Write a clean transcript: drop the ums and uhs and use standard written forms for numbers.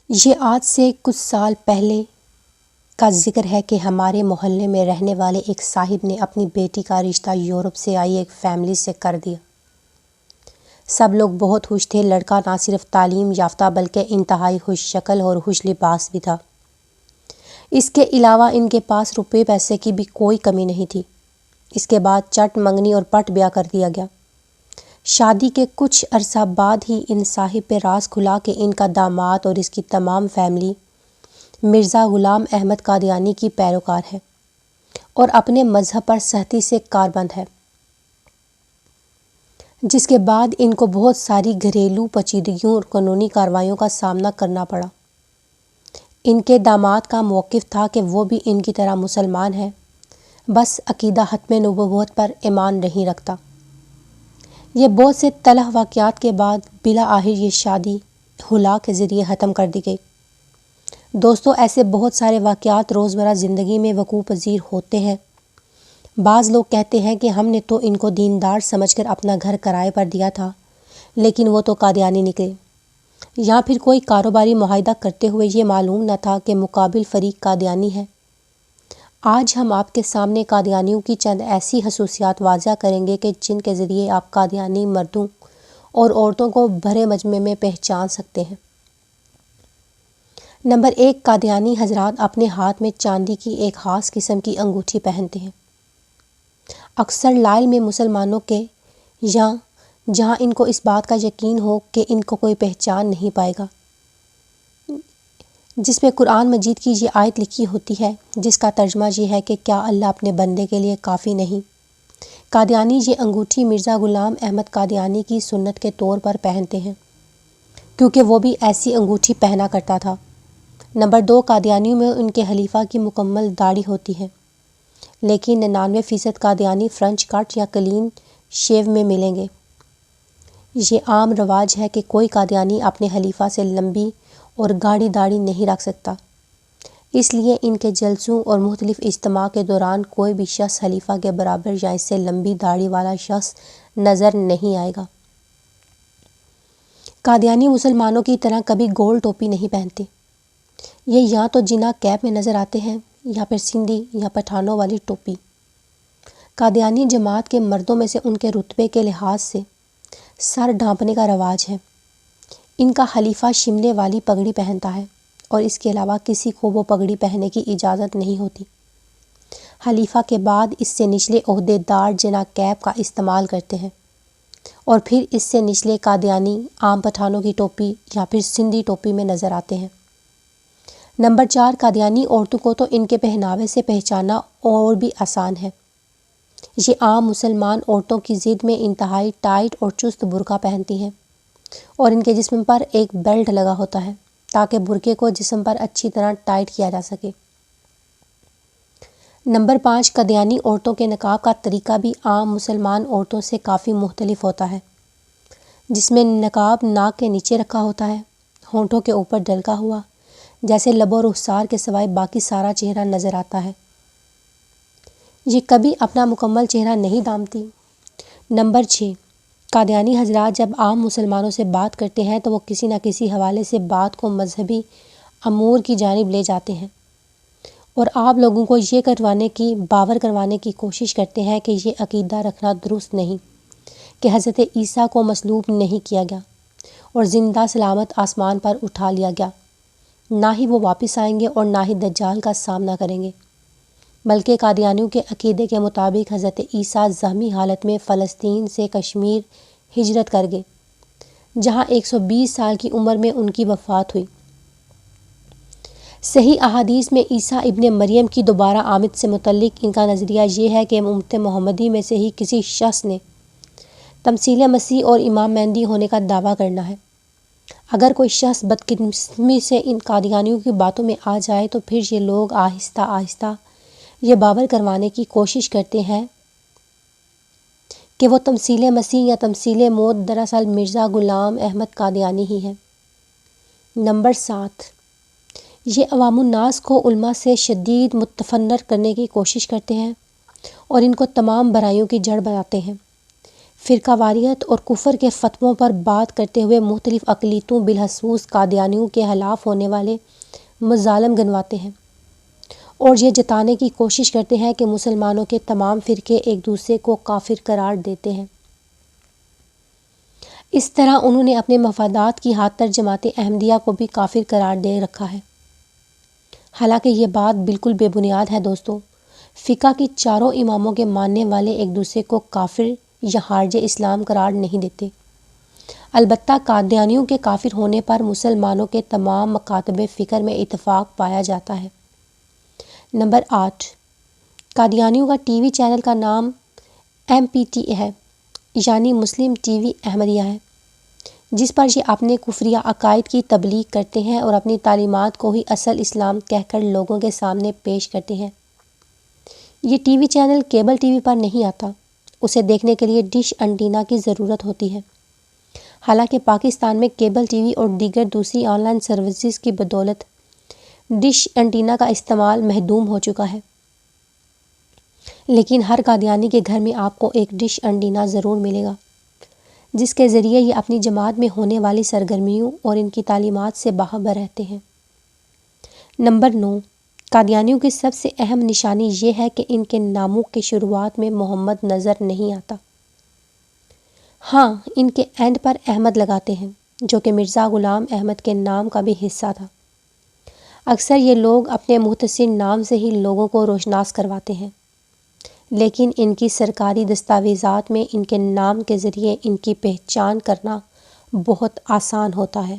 یہ آج سے کچھ سال پہلے کا ذکر ہے کہ ہمارے محلے میں رہنے والے ایک صاحب نے اپنی بیٹی کا رشتہ یورپ سے آئی ایک فیملی سے کر دیا۔ سب لوگ بہت خوش تھے۔ لڑکا نہ صرف تعلیم یافتہ بلکہ انتہائی خوش شکل اور خوش لباس بھی تھا۔ اس کے علاوہ ان کے پاس روپے پیسے کی بھی کوئی کمی نہیں تھی۔ اس کے بعد چٹ منگنی اور پٹ بیاہ کر دیا گیا۔ شادی کے کچھ عرصہ بعد ہی ان صاحب پہ راز کھلا کہ ان کا داماد اور اس کی تمام فیملی مرزا غلام احمد قادیانی کی پیروکار ہے اور اپنے مذہب پر سختی سے کاربند ہے، جس کے بعد ان کو بہت ساری گھریلو پیچیدگیوں اور قانونی کارروائیوں کا سامنا کرنا پڑا۔ ان کے داماد کا موقف تھا کہ وہ بھی ان کی طرح مسلمان ہے، بس عقیدہ ختم نبوت پر ایمان نہیں رکھتا۔ یہ بہت سے تلخ واقعات کے بعد بالآخر یہ شادی خلا کے ذریعے ختم کر دی گئی۔ دوستو، ایسے بہت سارے واقعات روزمرہ زندگی میں وقوع پذیر ہوتے ہیں۔ بعض لوگ کہتے ہیں کہ ہم نے تو ان کو دیندار سمجھ کر اپنا گھر کرائے پر دیا تھا، لیکن وہ تو قادیانی نکلے۔ یا پھر کوئی کاروباری معاہدہ کرتے ہوئے یہ معلوم نہ تھا کہ مقابل فریق قادیانی ہے۔ آج ہم آپ کے سامنے قادیانیوں کی چند ایسی خصوصیات واضح کریں گے کہ جن کے ذریعے آپ قادیانی مردوں اور عورتوں کو بھرے مجمع میں پہچان سکتے ہیں۔ نمبر 1، قادیانی حضرات اپنے ہاتھ میں چاندی کی ایک خاص قسم کی انگوٹھی پہنتے ہیں۔ اکثر لائل میں مسلمانوں کے جہاں ان کو اس بات کا یقین ہو کہ ان کو کوئی پہچان نہیں پائے گا، جس میں قرآن مجید کی یہ آیت لکھی ہوتی ہے جس کا ترجمہ یہ ہے کہ کیا اللہ اپنے بندے کے لیے کافی نہیں۔ قادیانی یہ انگوٹھی مرزا غلام احمد قادیانی کی سنت کے طور پر پہنتے ہیں، کیونکہ وہ بھی ایسی انگوٹھی پہنا کرتا تھا۔ نمبر 2، قادیانیوں میں ان کے خلیفہ کی مکمل داڑھی ہوتی ہے، لیکن 99% قادیانی فرنچ کٹ یا کلین شیو میں ملیں گے۔ یہ عام رواج ہے کہ کوئی قادیانی اپنے خلیفہ سے لمبی اور گاڑھی داڑھی نہیں رکھ سکتا، اس لیے ان کے جلسوں اور مختلف اجتماع کے دوران کوئی بھی شخص خلیفہ کے برابر یا اس سے لمبی داڑھی والا شخص نظر نہیں آئے گا۔ قادیانی مسلمانوں کی طرح کبھی گول ٹوپی نہیں پہنتے۔ یہ یا تو جناح کیپ میں نظر آتے ہیں یا پھر سندھی یا پٹھانوں والی ٹوپی۔ قادیانی جماعت کے مردوں میں سے ان کے رتبے کے لحاظ سے سر ڈھانپنے کا رواج ہے۔ ان کا خلیفہ شملے والی پگڑی پہنتا ہے اور اس کے علاوہ کسی کو وہ پگڑی پہننے کی اجازت نہیں ہوتی۔ خلیفہ کے بعد اس سے نچلے عہدے دار جناح کیپ کا استعمال کرتے ہیں، اور پھر اس سے نچلے قادیانی عام پٹھانوں کی ٹوپی یا پھر سندھی ٹوپی میں نظر آتے ہیں۔ نمبر 4، قادیانی عورتوں کو تو ان کے پہناوے سے پہچاننا اور بھی آسان ہے۔ یہ عام مسلمان عورتوں کی ضد میں انتہائی ٹائٹ اور چست برقع پہنتی ہیں، اور ان کے جسم پر ایک بیلٹ لگا ہوتا ہے تاکہ برقعے کو جسم پر اچھی طرح ٹائٹ کیا جا سکے۔ نمبر 5، قادیانی عورتوں کے نقاب کا طریقہ بھی عام مسلمان عورتوں سے کافی مختلف ہوتا ہے، جس میں نقاب ناک کے نیچے رکھا ہوتا ہے، ہونٹوں کے اوپر ڈلکا ہوا، جیسے لب و رخسار کے سوائے باقی سارا چہرہ نظر آتا ہے۔ یہ کبھی اپنا مکمل چہرہ نہیں دامتی۔ نمبر 6، قادیانی حضرات جب عام مسلمانوں سے بات کرتے ہیں تو وہ کسی نہ کسی حوالے سے بات کو مذہبی امور کی جانب لے جاتے ہیں، اور آپ لوگوں کو یہ باور کروانے کی کوشش کرتے ہیں کہ یہ عقیدہ رکھنا درست نہیں کہ حضرت عیسیٰ کو مصلوب نہیں کیا گیا اور زندہ سلامت آسمان پر اٹھا لیا گیا، نہ ہی وہ واپس آئیں گے اور نہ ہی دجال کا سامنا کریں گے، بلکہ قادیانیوں کے عقیدے کے مطابق حضرت عیسیٰ زخمی حالت میں فلسطین سے کشمیر ہجرت کر گئے، جہاں 120 سال کی عمر میں ان کی وفات ہوئی۔ صحیح احادیث میں عیسیٰ ابن مریم کی دوبارہ آمد سے متعلق ان کا نظریہ یہ ہے کہ امت محمدی میں سے ہی کسی شخص نے تمثیل مسیح اور امام مہدی ہونے کا دعویٰ کرنا ہے۔ اگر کوئی شخص بدقسمتی سے ان قادیانیوں کی باتوں میں آ جائے تو پھر یہ لوگ آہستہ آہستہ یہ باور کروانے کی کوشش کرتے ہیں کہ وہ تمثیل مسیح یا تمثیل موت دراصل مرزا غلام احمد قادیانی ہی ہے۔ نمبر 7، یہ عوام الناس کو علماء سے شدید متفنر کرنے کی کوشش کرتے ہیں اور ان کو تمام برائیوں کی جڑ بناتے ہیں۔ فرقہ واریت اور کفر کے فتووں پر بات کرتے ہوئے مختلف اقلیتوں بالخصوص قادیانیوں کے خلاف ہونے والے مظالم گنواتے ہیں اور یہ جتانے کی کوشش کرتے ہیں کہ مسلمانوں کے تمام فرقے ایک دوسرے کو کافر قرار دیتے ہیں۔ اس طرح انہوں نے اپنے مفادات کی خاطر جماعت احمدیہ کو بھی کافر قرار دے رکھا ہے، حالانکہ یہ بات بالکل بے بنیاد ہے دوستو۔ فقہ کی چاروں اماموں کے ماننے والے ایک دوسرے کو کافر یا خارج اسلام قرار نہیں دیتے، البتہ قادیانیوں کے کافر ہونے پر مسلمانوں کے تمام مکاتب فکر میں اتفاق پایا جاتا ہے۔ نمبر 8، قادیانیوں کا ٹی وی چینل کا نام MPT ہے، یعنی مسلم ٹی وی احمدیہ ہے، جس پر یہ اپنے کفریہ عقائد کی تبلیغ کرتے ہیں اور اپنی تعلیمات کو ہی اصل اسلام کہہ کر لوگوں کے سامنے پیش کرتے ہیں۔ یہ TV channel cable TV پر نہیں آتا، اسے دیکھنے کے لیے ڈش انٹینا کی ضرورت ہوتی ہے۔ حالانکہ پاکستان میں کیبل ٹی وی اور دیگر دوسری آن لائن سروسز کی بدولت ڈش انٹینا کا استعمال محدود ہو چکا ہے، لیکن ہر قادیانی کے گھر میں آپ کو ایک ڈش انٹینا ضرور ملے گا، جس کے ذریعے یہ اپنی جماعت میں ہونے والی سرگرمیوں اور ان کی تعلیمات سے باخبر رہتے ہیں۔ نمبر 9، قادیانیوں کی سب سے اہم نشانی یہ ہے کہ ان کے ناموں کے شروعات میں محمد نظر نہیں آتا، ہاں ان کے اینڈ پر احمد لگاتے ہیں، جو کہ مرزا غلام احمد کے نام کا بھی حصہ تھا۔ اکثر یہ لوگ اپنے مختصر نام سے ہی لوگوں کو روشناس کرواتے ہیں، لیکن ان کی سرکاری دستاویزات میں ان کے نام کے ذریعے ان کی پہچان کرنا بہت آسان ہوتا ہے۔